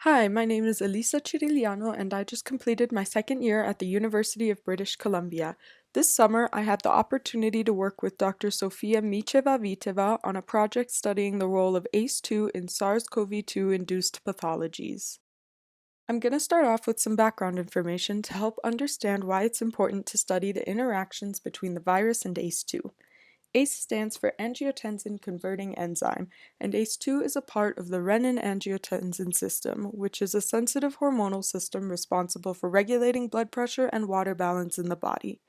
Hi, my name is Elisa Cirigliano, and I just completed my second year at the University of British Columbia. This summer, I had the opportunity to work with Dr. Sofia Micheva-Viteva on a project studying the role of ACE2 in SARS-CoV-2 induced pathologies. I'm going to start off with some background information to help understand why it's important to study the interactions between the virus and ACE2. ACE stands for angiotensin-converting enzyme, and ACE2 is a part of the renin-angiotensin system, which is a sensitive hormonal system responsible for regulating blood pressure and water balance in the body.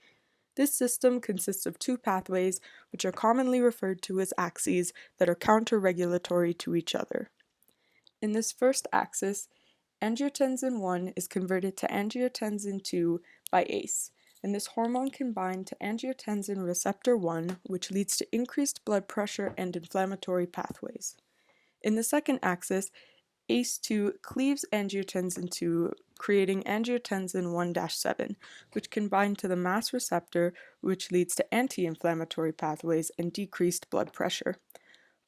This system consists of two pathways, which are commonly referred to as axes, that are counter-regulatory to each other. In this first axis, angiotensin 1 is converted to angiotensin 2 by ACE, and this hormone can bind to angiotensin receptor 1, which leads to increased blood pressure and inflammatory pathways. In the second axis, ACE2 cleaves angiotensin 2, creating angiotensin 1-7, which can bind to the MAS receptor, which leads to anti-inflammatory pathways and decreased blood pressure.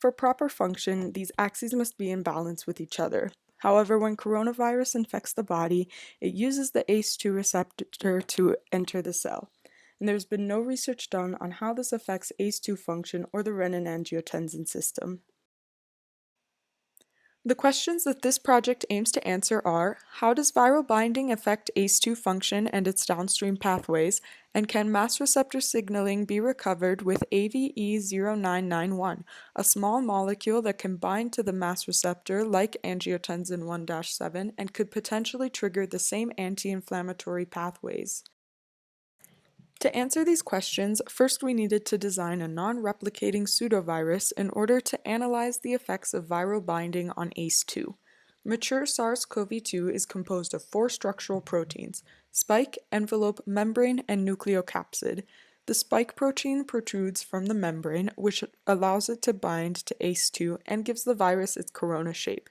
For proper function, these axes must be in balance with each other. However, when coronavirus infects the body, it uses the ACE2 receptor to enter the cell. And there's been no research done on how this affects ACE2 function or the renin-angiotensin system. The questions that this project aims to answer are: how does viral binding affect ACE2 function and its downstream pathways, and can MAS receptor signaling be recovered with AVE0991, a small molecule that can bind to the MAS receptor like angiotensin 1-7 and could potentially trigger the same anti-inflammatory pathways? To answer these questions, first we needed to design a non-replicating pseudovirus in order to analyze the effects of viral binding on ACE2. Mature SARS-CoV-2 is composed of 4 structural proteins: spike, envelope, membrane, and nucleocapsid. The spike protein protrudes from the membrane, which allows it to bind to ACE2 and gives the virus its corona shape.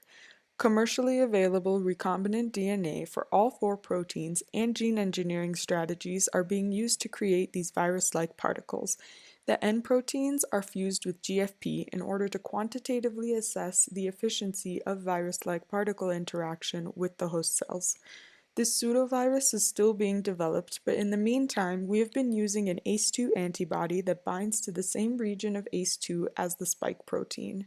Commercially available recombinant DNA for all 4 proteins and gene engineering strategies are being used to create these virus-like particles. The N proteins are fused with GFP in order to quantitatively assess the efficiency of virus-like particle interaction with the host cells. This pseudovirus is still being developed, but in the meantime, we have been using an ACE2 antibody that binds to the same region of ACE2 as the spike protein.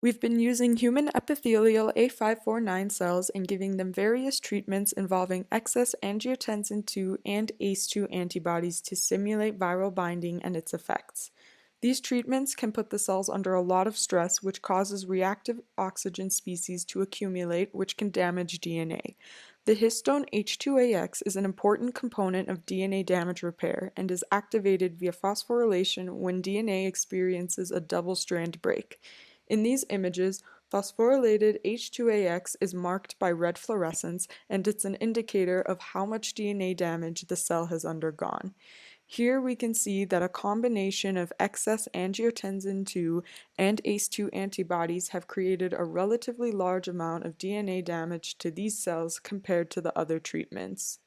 We've been using human epithelial A549 cells and giving them various treatments involving excess angiotensin II and ACE2 antibodies to simulate viral binding and its effects. These treatments can put the cells under a lot of stress, which causes reactive oxygen species to accumulate, which can damage DNA. The histone H2AX is an important component of DNA damage repair and is activated via phosphorylation when DNA experiences a double-strand break. In these images, phosphorylated H2AX is marked by red fluorescence, and it's an indicator of how much DNA damage the cell has undergone. Here we can see that a combination of excess angiotensin II and ACE2 antibodies have created a relatively large amount of DNA damage to these cells compared to the other treatments.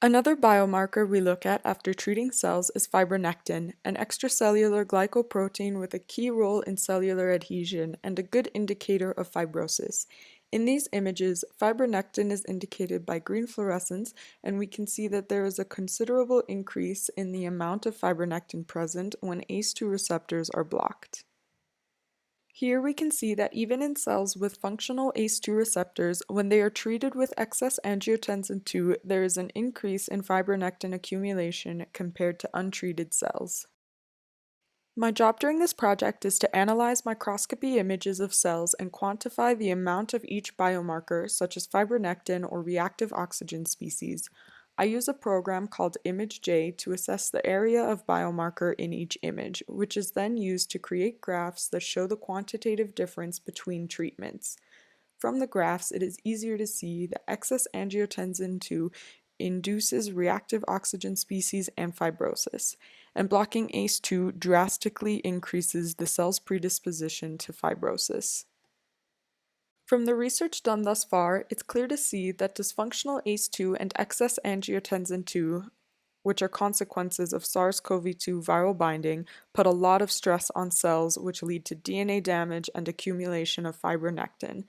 Another biomarker we look at after treating cells is fibronectin, an extracellular glycoprotein with a key role in cellular adhesion and a good indicator of fibrosis. In these images, fibronectin is indicated by green fluorescence, and we can see that there is a considerable increase in the amount of fibronectin present when ACE2 receptors are blocked. Here we can see that even in cells with functional ACE2 receptors, when they are treated with excess angiotensin II, there is an increase in fibronectin accumulation compared to untreated cells. My job during this project is to analyze microscopy images of cells and quantify the amount of each biomarker, such as fibronectin or reactive oxygen species. I use a program called ImageJ to assess the area of biomarker in each image, which is then used to create graphs that show the quantitative difference between treatments. From the graphs, it is easier to see that excess angiotensin II induces reactive oxygen species and fibrosis, and blocking ACE2 drastically increases the cell's predisposition to fibrosis. From the research done thus far, it's clear to see that dysfunctional ACE2 and excess angiotensin II, which are consequences of SARS-CoV-2 viral binding, put a lot of stress on cells, which lead to DNA damage and accumulation of fibronectin.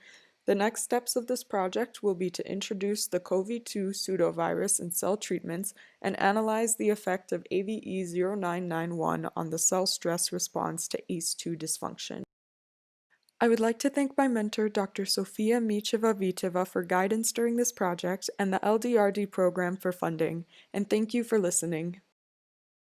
The next steps of this project will be to introduce the CoV-2 pseudovirus in cell treatments and analyze the effect of AVE0991 on the cell stress response to ACE2 dysfunction. I would like to thank my mentor, Dr. Sofia Micheva-Viteva, for guidance during this project and the LDRD program for funding, and thank you for listening.